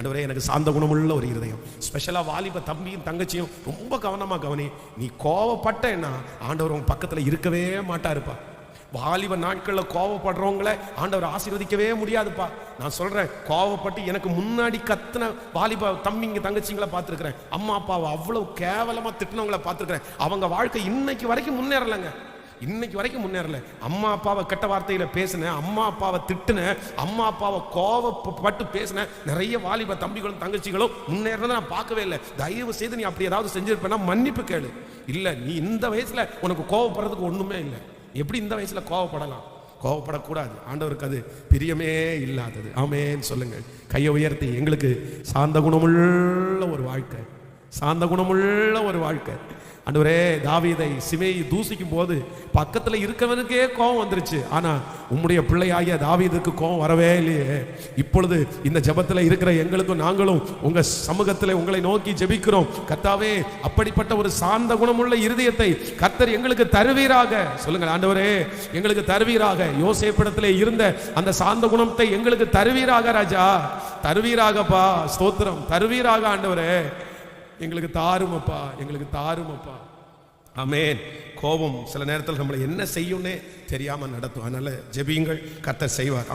ஆண்டவரே எனக்கு சாந்த குணமுள்ள ஒரு இருதயம். ஸ்பெஷலாக வாலிப தம்பியும் தங்கச்சியும் ரொம்ப கவனமாக கவனி. நீ கோவப்பட்டேன்னா ஆண்டவர் உன் பக்கத்தில் இருக்கவே மாட்டாருப்பா. வாலிப நாட்களில் கோவப்படுறவங்கள ஆண்டவர் ஆசீர்வதிக்கவே முடியாதுப்பா. நான் சொல்றேன், கோவப்பட்டு எனக்கு முன்னாடி கத்துன வாலிப தம்பிங்க தங்கச்சிங்களை பார்த்துருக்கிறேன். அம்மா அப்பாவை அவ்வளவு கேவலமா திட்டினவங்களை பார்த்துருக்கிறேன். அவங்க வாழ்க்கை இன்னைக்கு வரைக்கும் முன்னேறலைங்க. இன்னைக்கு வரைக்கும் முன்னேறல. அம்மா அப்பாவை கெட்ட வார்த்தையில பேசின, அம்மா அப்பாவை திட்டுன, அம்மா அப்பாவை கோவப்பட்டு பேசின நிறைய வாலிப தம்பிகளும் தங்கச்சிகளும் முன்னேறத நான் பார்க்கவே இல்லை. தயவு செய்து நீ அப்படி ஏதாவது செஞ்சிருப்பேன்னா மன்னிப்பு கேளு. இல்லை, நீ இந்த வயசுல உனக்கு கோவப்படுறதுக்கு ஒண்ணுமே இல்லை. எப்படி இந்த வயசுல கோவப்படலாம்? கோவப்படக்கூடாது. ஆண்டவருக்கு அது பிரியமே இல்லாதது. ஆமென் சொல்லுங்கள். கையை உயர்த்தி, எங்களுக்கு சாந்த குணமுள்ள ஒரு வாழ்க்கை, சாந்த குணமுள்ள ஒரு வாழ்க்கை. ஆண்டவரே, தாவீதை சிமேயி தூசிக்கும் போது பக்கத்துல இருக்கவனுக்கே கோபம் வந்துருச்சு. ஆனா உம்முடைய பிள்ளையாகிய தாவீதுக்கு கோபம் வரவே இல்லையே. இப்பொழுது இந்த ஜெபத்துல இருக்கிற எங்களுக்கும், நாங்களும் உங்க சமூகத்துல உங்களை நோக்கி ஜெபிக்கிறோம். கர்த்தாவே, அப்படிப்பட்ட ஒரு சாந்த குணமுள்ள இருதயத்தை கர்த்தர் எங்களுக்கு தருவீராக. சொல்லுங்கள், ஆண்டவரே எங்களுக்கு தருவீராக. யோசேப்பிடத்திலே இருந்த அந்த சாந்த குணத்தை எங்களுக்கு தருவீராக ராஜா, தருவீராகப்பா. ஸ்தோத்திரம், தருவீராக ஆண்டவரே. எங்களுக்கு தாருமப்பா, எங்களுக்கு தாருமப்பா. ஆமென். கோபம் சில நேரத்தில் நம்மளை என்ன செய்யும்னே தெரியாம நடத்தும். அதனால ஜெபியுங்கள், கர்த்தர் செய்வார்.